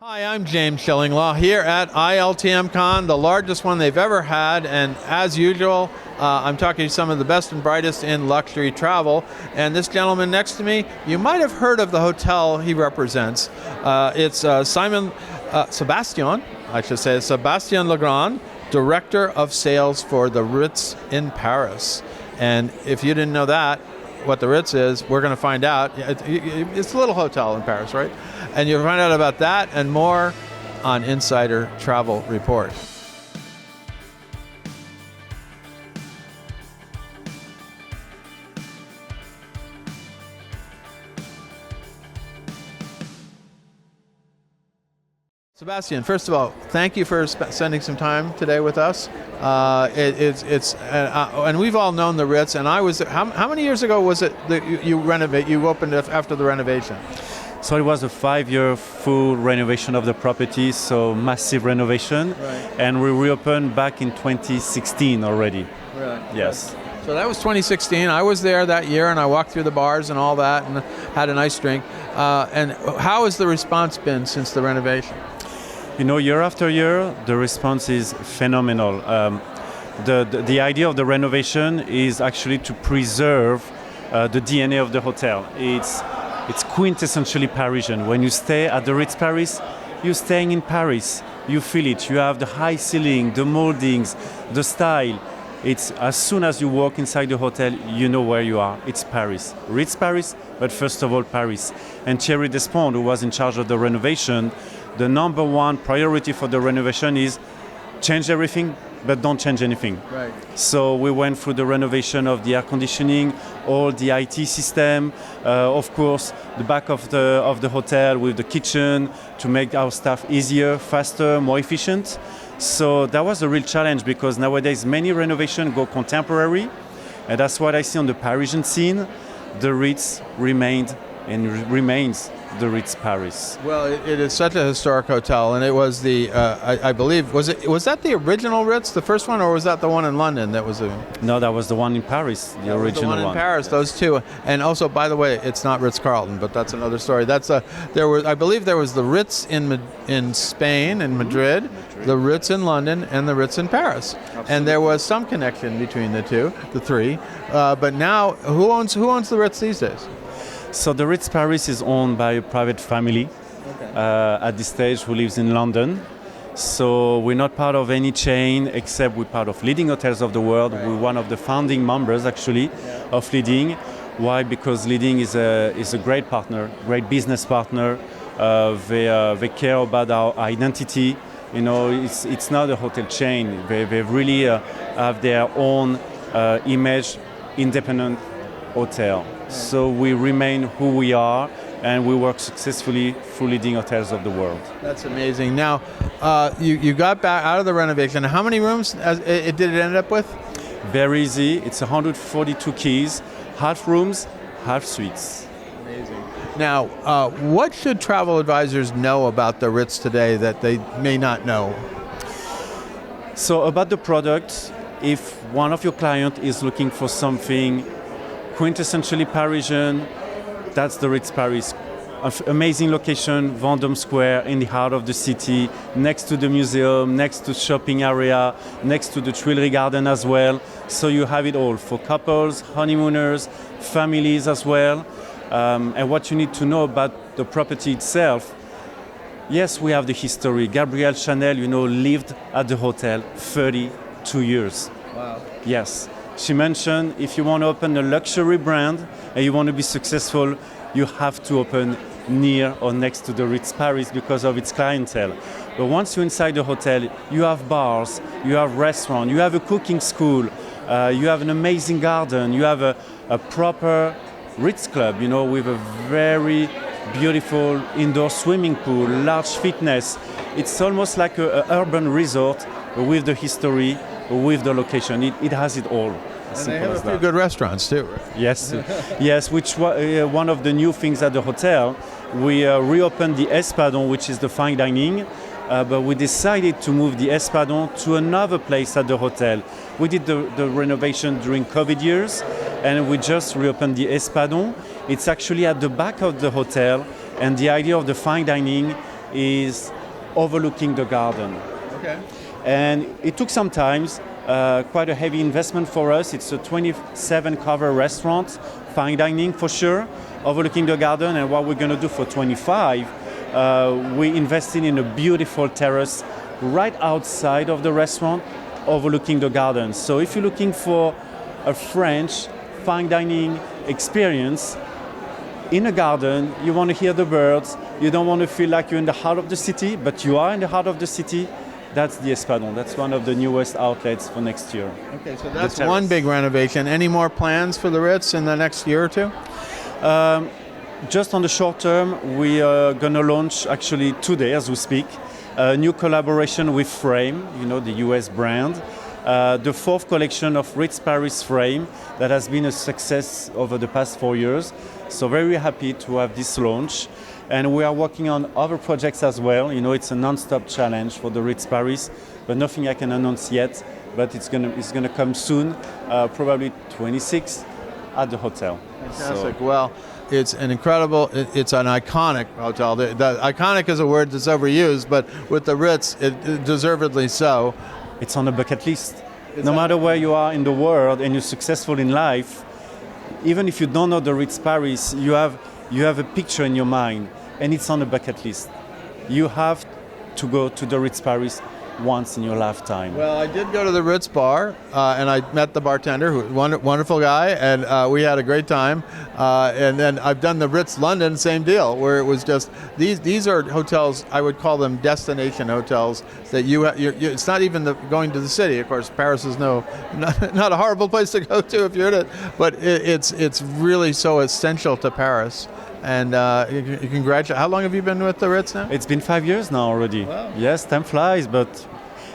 Hi, I'm James Schillinglaw here at ILTMCon, the largest one they've ever had, and as usual, I'm talking to some of the best and brightest in luxury travel. And this gentleman next to me, you might have heard of the hotel he represents. It's Sebastian Legrand, Director of Sales for the Ritz in Paris. And if you didn't know that, what the Ritz is, we're going to find out. It's a little hotel in Paris, right? And you'll find out about that and more on Insider Travel Report. Sebastian, first of all, thank you for spending some time today with us. And we've all known the Ritz. And I was how many years ago was it that you opened it after the renovation? So it was a 5-year full renovation of the property, so massive renovation, Right. And we reopened back in 2016 already. Really? Yes. So that was 2016. I was there that year, and I walked through the bars and all that, and had a nice drink. And how has the response been since the renovation? You know, year after year, the response is phenomenal. The idea of the renovation is actually to preserve the DNA of the hotel. It's quintessentially Parisian. When you stay at the Ritz Paris, you're staying in Paris. You feel it. You have the high ceiling, the moldings, the style. It's as soon as you walk inside the hotel, you know where you are. It's Paris. Ritz Paris, but first of all, Paris. And Thierry Despont, who was in charge of the renovation, the number one priority for the renovation is change everything, but don't change anything. Right. So we went through the renovation of the air conditioning, all the IT system, of course, the back of the hotel with the kitchen to make our staff easier, faster, more efficient. So that was a real challenge because nowadays many renovations go contemporary, and that's what I see on the Parisian scene. The Ritz remained and remains the Ritz Paris. Well, it is such a historic hotel, and it was I believe, was that the original Ritz, the first one, or was that the one in London that was No, that was the one in Paris, the original one. The one in Paris, those two. And also, by the way, it's not Ritz-Carlton, but that's another story. I believe there was the Ritz in Spain, in Madrid, the Ritz in London, and the Ritz in Paris. Absolutely. And there was some connection between the three. But now, who owns the Ritz these days? So the Ritz Paris is owned by a private family at this stage who lives in London. So we're not part of any chain except we're part of Leading Hotels of the World. Right. We're one of the founding members actually of Leading. Why? Because Leading is a great partner, great business partner. They care about our identity. You know, it's not a hotel chain. They really have their own image, independent hotel. So we remain who we are, and we work successfully through Leading Hotels of the World. That's amazing. Now, you got back out of the renovation. How many rooms did it end up with? Very easy. It's 142 keys, half rooms, half suites. Amazing. Now, what should travel advisors know about the Ritz today that they may not know? So about the product, if one of your clients is looking for something quintessentially Parisian, that's the Ritz Paris. Amazing location, Vendôme Square, in the heart of the city, next to the museum, next to shopping area, next to the Tuileries Garden as well. So you have it all for couples, honeymooners, families as well. And what you need to know about the property itself, yes, we have the history. Gabrielle Chanel, lived at the hotel 32 years. Wow. Yes. She mentioned if you want to open a luxury brand and you want to be successful, you have to open near or next to the Ritz Paris because of its clientele. But once you're inside the hotel, you have bars, you have restaurants, you have a cooking school, you have an amazing garden, you have a proper Ritz club, with a very beautiful indoor swimming pool, large fitness. It's almost like an urban resort with the history, with the location. It has it all. And they have a few good restaurants too, right? Yes, yes. Which one of the new things at the hotel, we reopened the Espadon, which is the fine dining, but we decided to move the Espadon to another place at the hotel. We did the renovation during COVID years, and we just reopened the Espadon. It's actually at the back of the hotel, and the idea of the fine dining is overlooking the garden. Okay. And it took some time, quite a heavy investment for us. It's a 27-cover restaurant, fine dining for sure, overlooking the garden. And what we're going to do for 25, we invested in a beautiful terrace right outside of the restaurant, overlooking the garden. So if you're looking for a French fine dining experience in a garden, you want to hear the birds, you don't want to feel like you're in the heart of the city, but you are in the heart of the city, that's the Espadon. That's one of the newest outlets for next year. Okay, so that's one big renovation. Any more plans for the Ritz in the next year or two? Just on the short term, we are going to launch actually today as we speak, a new collaboration with Frame, the US brand. The fourth collection of Ritz Paris Frame that has been a success over the past 4 years. So very happy to have this launch. And we are working on other projects as well. It's a non-stop challenge for the Ritz Paris, but nothing I can announce yet. But it's gonna come soon, probably 26 at the hotel. Fantastic. Well, it's an incredible, it's an iconic hotel. The iconic is a word that's overused, but with the Ritz, it deservedly so. It's on a bucket list. No matter where you are in the world and you're successful in life, even if you don't know the Ritz Paris, you have a picture in your mind, and it's on a bucket list. You have to go to the Ritz Paris once in your lifetime. Well, I did go to the Ritz bar, and I met the bartender, who wonderful guy, and we had a great time. And then I've done the Ritz London, same deal, where it was just these are hotels. I would call them destination hotels that it's not even going to the city. Of course, Paris is not a horrible place to go to if you're in it, but it's really so essential to Paris. And congratulations. How long have you been with the Ritz now? It's been 5 years now already. Wow. Yes, time flies, but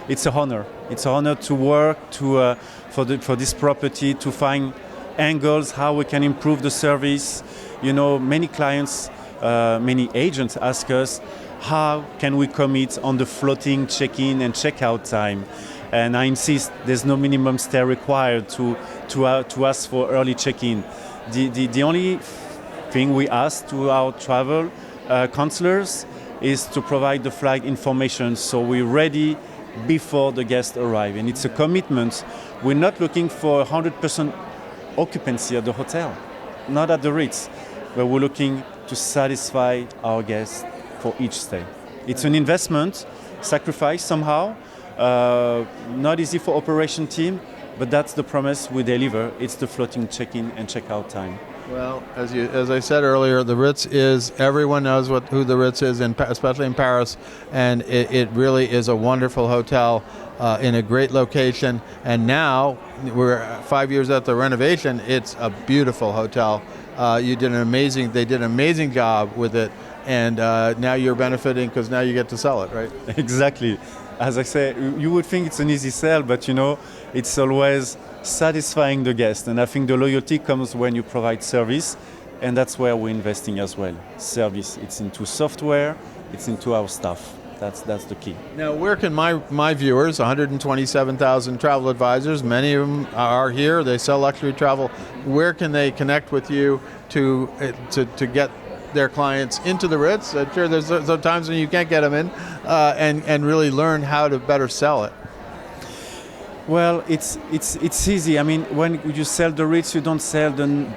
it's an honor. It's an honor to work for this property, to find angles, how we can improve the service. Many clients, many agents ask us, how can we commit on the floating check-in and check-out time? And I insist, there's no minimum stay required to ask for early check-in. The only thing we ask to our travel counselors is to provide the flight information so we're ready before the guests arrive. And it's a commitment. We're not looking for 100% occupancy at the hotel, not at the Ritz, but we're looking to satisfy our guests for each stay. It's an investment, sacrifice somehow, not easy for operation team, but that's the promise we deliver. It's the floating check-in and check-out time. Well, as I said earlier, the Ritz everyone knows who the Ritz is, especially in Paris, and it really is a wonderful hotel in a great location. And now, we're 5 years after the renovation, it's a beautiful hotel. They did an amazing job with it, and now you're benefiting because now you get to sell it, right? Exactly. As I say, you would think it's an easy sell, but it's always satisfying the guest, and I think the loyalty comes when you provide service, and that's where we're investing as well. Service, it's into software, it's into our staff. That's the key. Now, where can my viewers, 127,000 travel advisors, many of them are here, they sell luxury travel, where can they connect with you to get their clients into the Ritz? Sure, there's times when you can't get them in, and really learn how to better sell it. Well, it's easy. I mean, when you sell the Ritz, you don't sell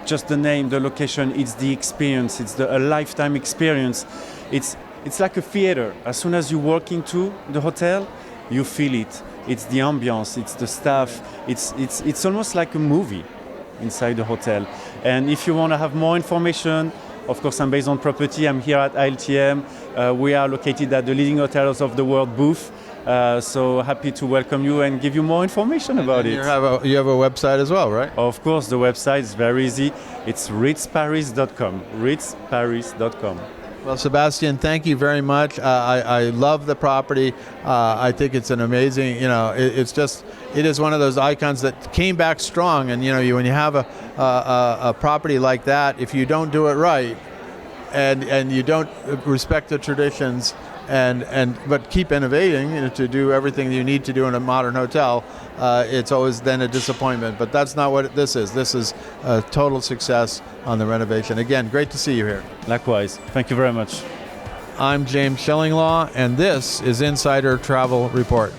just the name, the location. It's the experience. It's a lifetime experience. It's like a theater. As soon as you walk into the hotel, you feel it. It's the ambiance. It's the staff. It's almost like a movie inside the hotel. And if you want to have more information, of course, I'm based on property. I'm here at ILTM. We are located at the leading hotels of the world booth. So happy to welcome you and give you more information about it. You have a website as well, right? Of course, the website is very easy. It's ritzparis.com. ritzparis.com. Well, Sebastian, thank you very much. I love the property. I think it's an amazing, it is one of those icons that came back strong. And when you have a property like that, if you don't do it right, and you don't respect the traditions, but keep innovating to do everything you need to do in a modern hotel, it's always then a disappointment. But that's not what this is. This is a total success on the renovation. Again, great to see you here. Likewise. Thank you very much. I'm James Shillinglaw, and this is Insider Travel Report.